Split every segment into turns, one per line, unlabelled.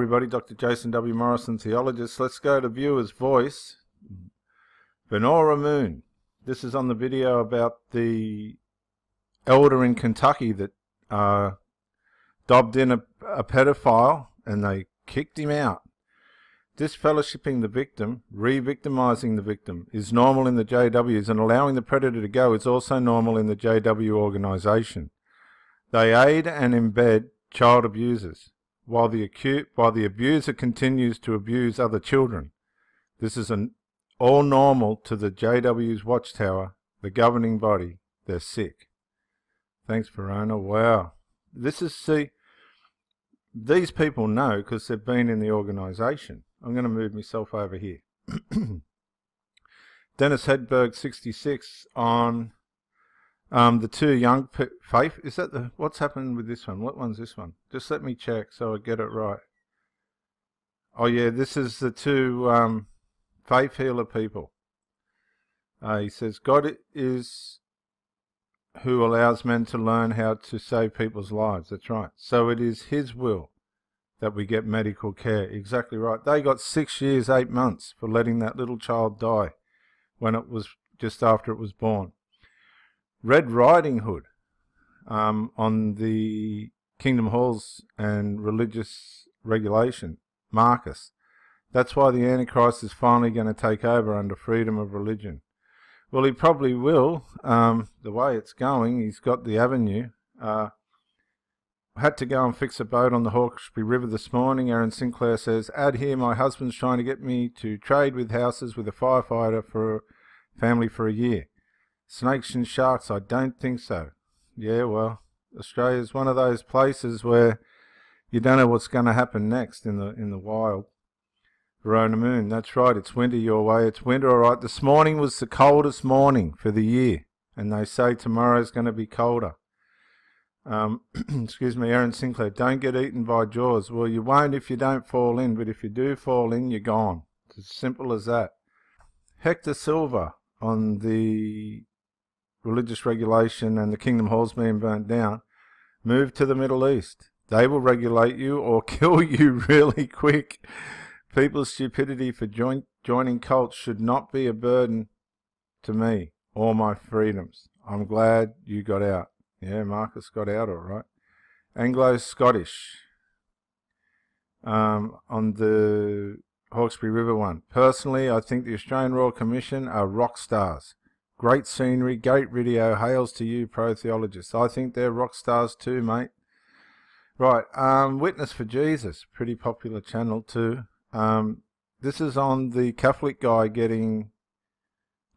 everybody, Dr. Jason W. Morrison, theologist. Let's go to Viewer's Voice. Venora Moon. This is on the video about the elder in Kentucky that dobbed in a pedophile and they kicked him out. Disfellowshipping the victim, re-victimizing the victim, is normal in the JWs, and allowing the predator to go is also normal in the JW organization. They aid and embed child abusers, while the abuser continues to abuse other children. This is all normal to the JW's watchtower, the governing body. They're sick. Thanks, Verona. Wow. See, these people know because they've been in the organisation. I'm going to move myself over here. Dennis Hedberg, 66, on the two young faith. Is that what's happened with this one? What one's this one? Just let me check so I get it right. Oh yeah, this is the two faith healer people. He says, God is who allows men to learn how to save people's lives. That's right. So it is his will that we get medical care. Exactly right. They got 6 years, 8 months for letting that little child die when it was just after it was born. Red Riding Hood on the Kingdom Halls and Religious Regulation, Marcus. That's why the Antichrist is finally going to take over under freedom of religion. Well, he probably will. The way it's going, he's got the avenue. Had to go and fix a boat on the Hawkesbury River this morning. Aaron Sinclair says, add here, my husband's trying to get me to trade with houses with a firefighter for a family for a year. Snakes and sharks, I don't think so. Yeah, well, Australia's one of those places where you don't know what's going to happen next in the wild. Verona Moon, that's right, it's winter your way, it's winter all right. This morning was the coldest morning for the year, and they say tomorrow's going to be colder. Excuse me, Aaron Sinclair, don't get eaten by jaws. Well, you won't if you don't fall in, but if you do fall in, you're gone. It's as simple as that. Hector Silva on the religious regulation and the Kingdom Halls being burnt down. Move to the Middle East. They will regulate you or kill you really quick. People's stupidity for joining cults should not be a burden to me or my freedoms. I'm glad you got out. Yeah, Marcus got out all right. Anglo-Scottish on the Hawkesbury River one. Personally, I think the Australian Royal Commission are rock stars. Great scenery, great video. Hails to you, pro-theologists. I think they're rock stars too, mate. Right, Witness for Jesus. Pretty popular channel too. This is on the Catholic guy getting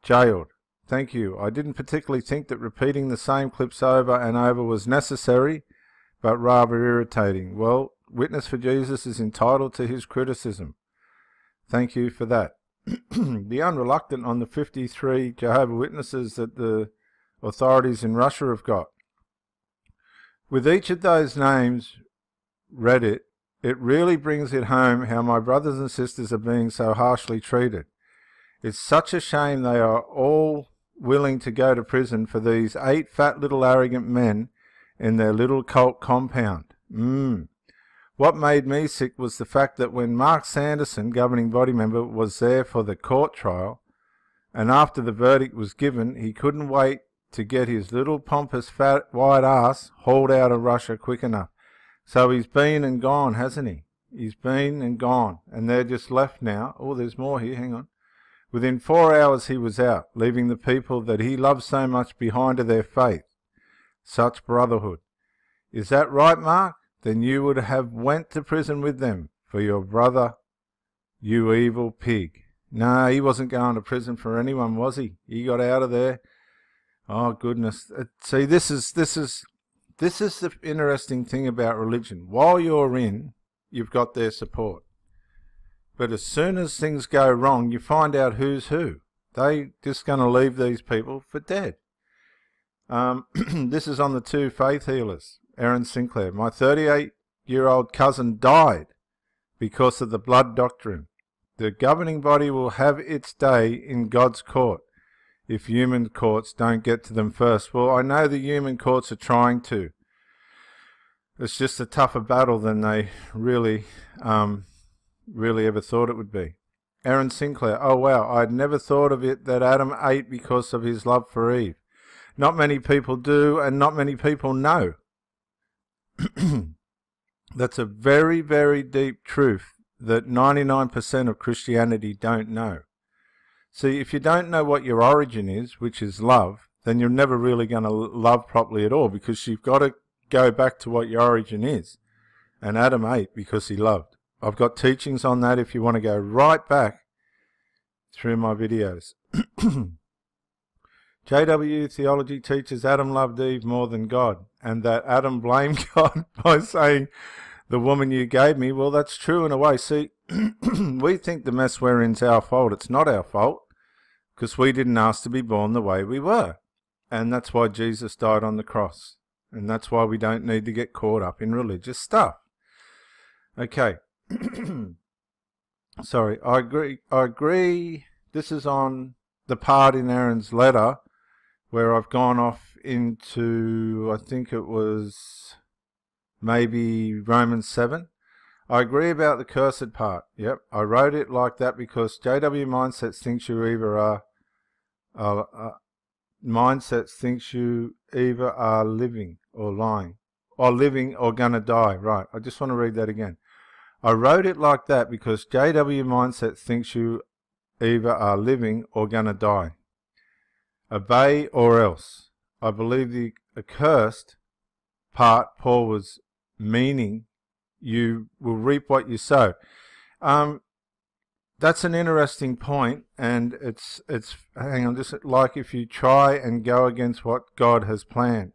jailed. Thank you. I didn't particularly think that repeating the same clips over and over was necessary, but rather irritating. Well, Witness for Jesus is entitled to his criticism. Thank you for that. The Unreluctant on the 53 Jehovah's Witnesses that the authorities in Russia have got. With each of those names read it really brings it home how my brothers and sisters are being so harshly treated. It's such a shame they are all willing to go to prison for these 8 fat little arrogant men in their little cult compound. What made me sick was the fact that when Mark Sanderson, governing body member, was there for the court trial, and after the verdict was given, he couldn't wait to get his little pompous fat white ass hauled out of Russia quick enough. So he's been and gone, hasn't he? He's been and gone, and they're just left now. Oh, there's more here, hang on. Within 4 hours he was out, leaving the people that he loved so much behind to their faith. Such brotherhood. Is that right, Mark? Then you would have went to prison with them for your brother, you evil pig. No, he wasn't going to prison for anyone, was he? He got out of there. Oh, goodness. See, this is the interesting thing about religion. While you're in, you've got their support. But as soon as things go wrong, you find out who's who. They just going to leave these people for dead. This is on the two faith healers. Aaron Sinclair. My 38-year-old cousin died because of the blood doctrine. The governing body will have its day in God's court if human courts don't get to them first. Well, I know the human courts are trying to. It's just a tougher battle than they really ever thought it would be. Aaron Sinclair, oh wow, I'd never thought of it that Adam ate because of his love for Eve. Not many people do, and not many people know. That's a very, very deep truth that 99% of Christianity don't know. See, if you don't know what your origin is, which is love, then you're never really going to love properly at all, because you've got to go back to what your origin is. And Adam ate because he loved. I've got teachings on that if you want to go right back through my videos. JW Theology teaches Adam loved Eve more than God, and that Adam blamed God by saying, the woman you gave me. Well, that's true in a way. See, we think the mess we're in's our fault. It's not our fault, because we didn't ask to be born the way we were. And that's why Jesus died on the cross. And that's why we don't need to get caught up in religious stuff. Okay. Sorry, I agree. This is on the part in Aaron's letter where I've gone off into, I think it was maybe Romans 7. I agree about the cursed part. Yep, I wrote it like that because JW Mindsets thinks you either are living or lying, or living or gonna die. Right, I just want to read that again. I wrote it like that because JW Mindset thinks you either are living or gonna die. Obey or else. I believe the accursed part Paul was meaning you will reap what you sow. That's an interesting point, and it's hang on, just like if you try and go against what God has planned.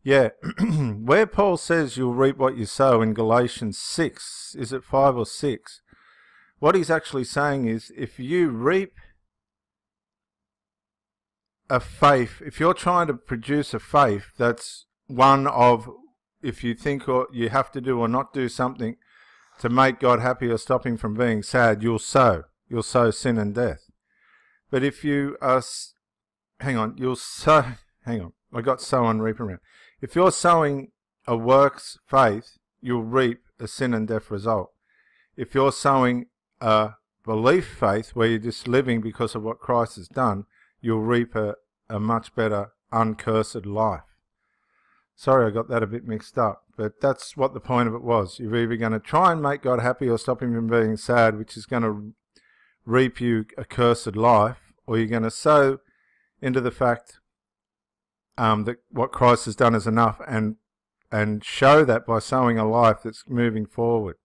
Yeah, where Paul says you'll reap what you sow in Galatians 6, is it 5 or 6? What he's actually saying is, if you reap a faith, if you're trying to produce a faith that's one of, if you think or you have to do or not do something to make God happy or stop him from being sad, you'll sow sin and death. But if you are, I got sow and reap around. If you're sowing a works faith, you'll reap a sin and death result. If you're sowing a belief faith where you're just living because of what Christ has done, you'll reap a much better uncursed life. Sorry, I got that a bit mixed up, but that's what the point of it was. You're either going to try and make God happy or stop him from being sad, which is going to reap you a cursed life, or you're going to sow into the fact that what Christ has done is enough, and show that by sowing a life that's moving forward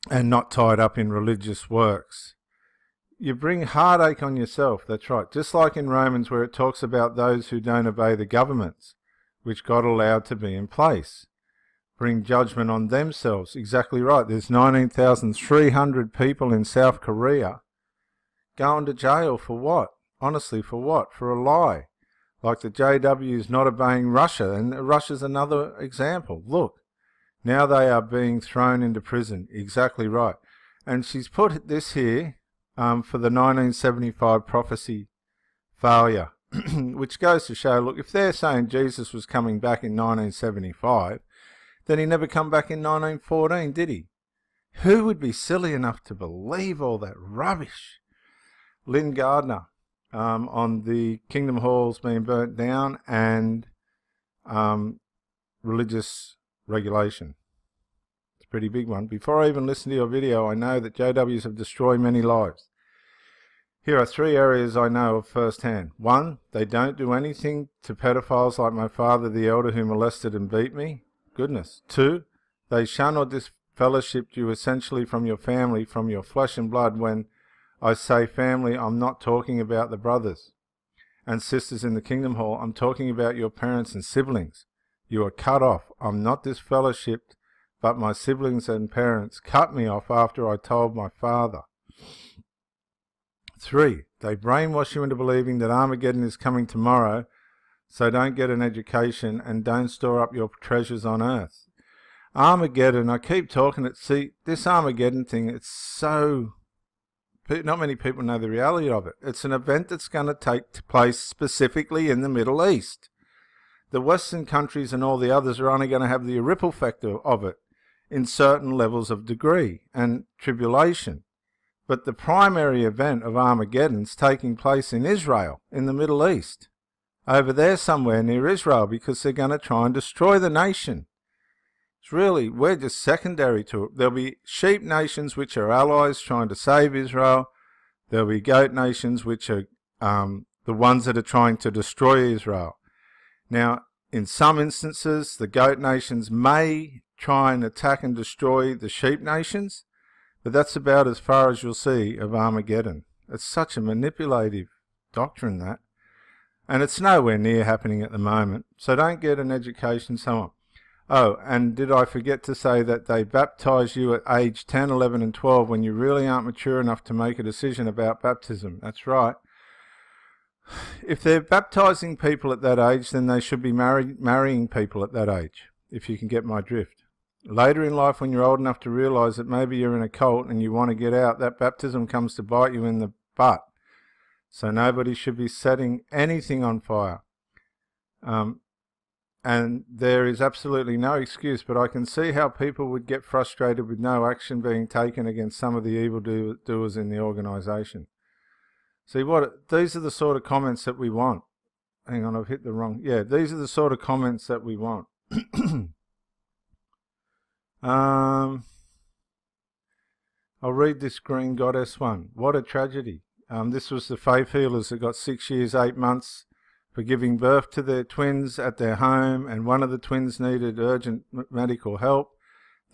and not tied up in religious works. You bring heartache on yourself, that's right. Just like in Romans where it talks about those who don't obey the governments, which God allowed to be in place. Bring judgment on themselves. Exactly right. There's 19,300 people in South Korea going to jail for what? Honestly, for what? For a lie. Like the JW's not obeying Russia, and Russia's another example. Look, now they are being thrown into prison. Exactly right. And she's put this here for the 1975 prophecy failure, which goes to show, look, if they're saying Jesus was coming back in 1975, then he never come back in 1914, did he? Who would be silly enough to believe all that rubbish? Lynn Gardner, on the Kingdom Halls being burnt down and religious regulation. It's a pretty big one. Before I even listen to your video, I know that JWs have destroyed many lives. Here are 3 areas I know of firsthand. 1, they don't do anything to pedophiles like my father the elder who molested and beat me. Goodness. 2, they shun or disfellowshipped you essentially from your family, from your flesh and blood. When I say family, I'm not talking about the brothers and sisters in the Kingdom Hall. I'm talking about your parents and siblings. You are cut off. I'm not disfellowshipped, but my siblings and parents cut me off after I told my father. 3, they brainwash you into believing that Armageddon is coming tomorrow, so don't get an education and don't store up your treasures on earth. Armageddon, I keep talking it. See, this Armageddon thing, it's so... not many people know the reality of it. It's an event that's going to take place specifically in the Middle East. The Western countries and all the others are only going to have the ripple effect of it in certain levels of degree and tribulation. But the primary event of Armageddon's taking place in Israel, in the Middle East, over there somewhere near Israel, because they're going to try and destroy the nation. It's really, we're just secondary to it. There'll be sheep nations which are allies trying to save Israel. There'll be goat nations which are the ones that are trying to destroy Israel. Now, in some instances, the goat nations may try and attack and destroy the sheep nations, but that's about as far as you'll see of Armageddon. It's such a manipulative doctrine, that. And it's nowhere near happening at the moment. So don't get an education somewhere. Oh, and did I forget to say that they baptize you at age 10, 11 and 12 when you really aren't mature enough to make a decision about baptism? That's right. If they're baptizing people at that age, then they should be marrying people at that age, if you can get my drift. Later in life, when you're old enough to realise that maybe you're in a cult and you want to get out, that baptism comes to bite you in the butt. So nobody should be setting anything on fire. And there is absolutely no excuse, but I can see how people would get frustrated with no action being taken against some of the evildoers in the organisation. See, these are the sort of comments that we want. Hang on, I've hit the wrong... Yeah, these are the sort of comments that we want. I'll read this Green Goddess one. What a tragedy. This was the faith healers that got 6 years, 8 months for giving birth to their twins at their home, and one of the twins needed urgent medical help.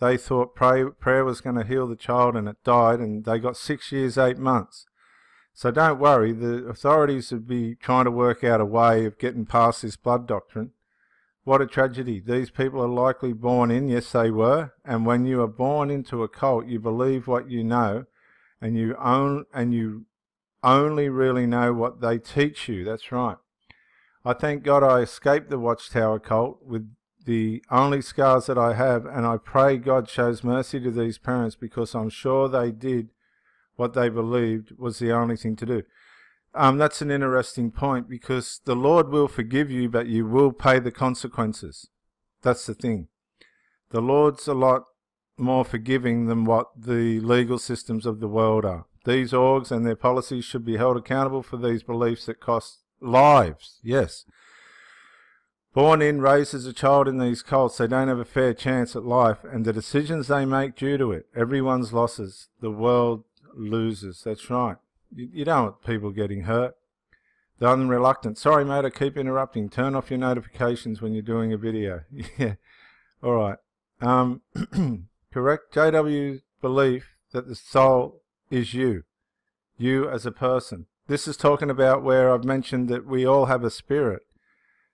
They thought prayer was going to heal the child, and it died, and they got 6 years, 8 months. So don't worry, the authorities would be trying to work out a way of getting past this blood doctrine. What a tragedy. These people are likely born in, yes they were, and when you are born into a cult, you believe what you know, and you only really know what they teach you. That's right. I thank God I escaped the Watchtower cult with the only scars that I have, and I pray God shows mercy to these parents, because I'm sure they did what they believed was the only thing to do. That's an interesting point, because the Lord will forgive you, but you will pay the consequences. That's the thing. The Lord's a lot more forgiving than what the legal systems of the world are. These orgs and their policies should be held accountable for these beliefs that cost lives. Yes. Born in, raised as a child in these cults, they don't have a fair chance at life, and the decisions they make due to it, everyone's losses. The world loses. That's right. You don't want people getting hurt. The unreluctant. Sorry, mate, I keep interrupting. Turn off your notifications when you're doing a video. Yeah. All right. Correct. JW's belief that the soul is you. You as a person. This is talking about where I've mentioned that we all have a spirit,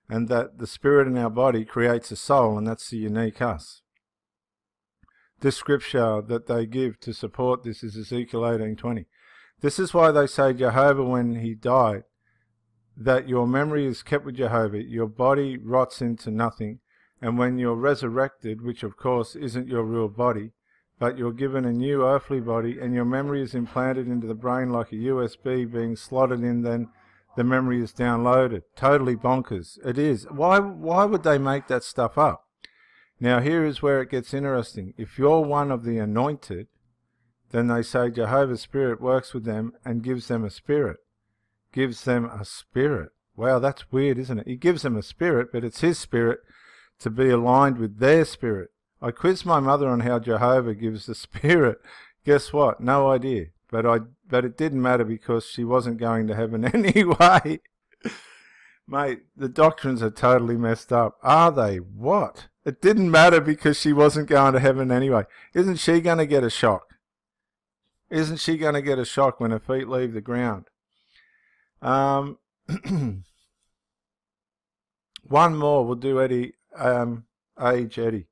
and that the spirit in our body creates a soul, and that's the unique us. This scripture that they give to support this is Ezekiel 18:20. This is why they say Jehovah, when he died, that your memory is kept with Jehovah, your body rots into nothing, and when you're resurrected, which of course isn't your real body, but you're given a new earthly body, and your memory is implanted into the brain like a USB being slotted in, then the memory is downloaded. Totally bonkers. It is. Why would they make that stuff up? Now here is where it gets interesting. If you're one of the anointed, then they say Jehovah's Spirit works with them and gives them a spirit. Gives them a spirit. Wow, that's weird, isn't it? He gives them a spirit, but it's his spirit to be aligned with their spirit. I quizzed my mother on how Jehovah gives the spirit. Guess what? No idea. But it didn't matter, because she wasn't going to heaven anyway. Mate, the doctrines are totally messed up. Are they? What? It didn't matter because she wasn't going to heaven anyway. Isn't she going to get a shock? Isn't she going to get a shock when her feet leave the ground? One more. We'll do Eddie, Age Eddie,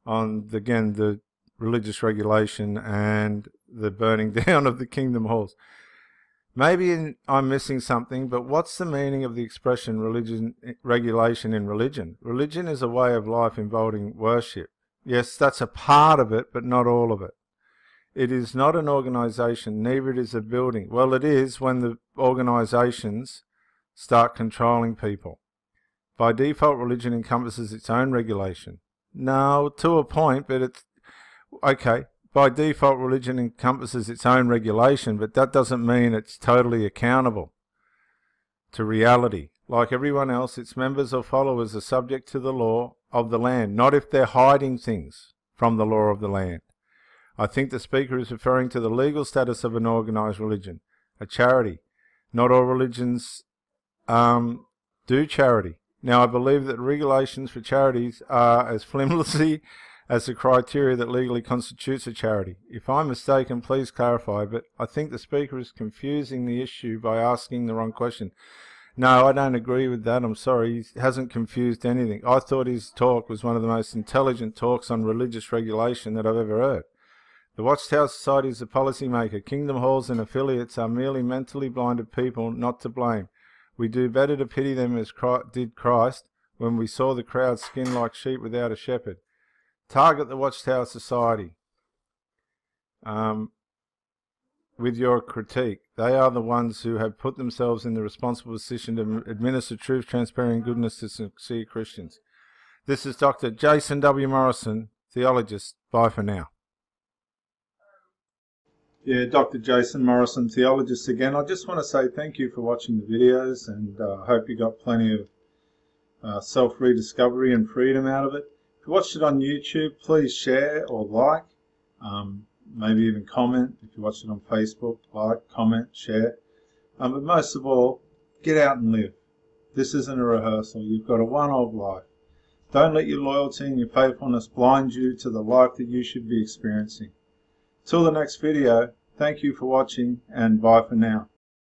on, again, the religious regulation and the burning down of the kingdom halls. Maybe I'm missing something, but what's the meaning of the expression regulation in religion? Religion is a way of life involving worship. Yes, that's a part of it, but not all of it. It is not an organisation, neither it is a building. Well, it is when the organisations start controlling people. By default, religion encompasses its own regulation. No, to a point, but it's... Okay, by default, religion encompasses its own regulation, but that doesn't mean it's totally accountable to reality. Like everyone else, its members or followers are subject to the law of the land, not if they're hiding things from the law of the land. I think the speaker is referring to the legal status of an organised religion, a charity. Not all religions do charity. Now, I believe that regulations for charities are as flimsy as the criteria that legally constitutes a charity. If I'm mistaken, please clarify, but I think the speaker is confusing the issue by asking the wrong question. No, I don't agree with that. I'm sorry. He hasn't confused anything. I thought his talk was one of the most intelligent talks on religious regulation that I've ever heard. The Watchtower Society is a policymaker. Kingdom Halls and affiliates are merely mentally blinded people, not to blame. We do better to pity them as did Christ when we saw the crowd skin like sheep without a shepherd. Target the Watchtower Society with your critique. They are the ones who have put themselves in the responsible position to administer truth, transparency, and goodness to sincere Christians. This is Dr. Jason W. Morrison, theologist. Bye for now. Yeah, Dr. Jason Morrison, theologist again. I just want to say thank you for watching the videos, and I hope you got plenty of self-rediscovery and freedom out of it. If you watched it on YouTube, please share or like, maybe even comment. If you watched it on Facebook, like, comment, share. But most of all, get out and live. This isn't a rehearsal. You've got a one-off life. Don't let your loyalty and your faithfulness blind you to the life that you should be experiencing. Till the next video, thank you for watching, and bye for now.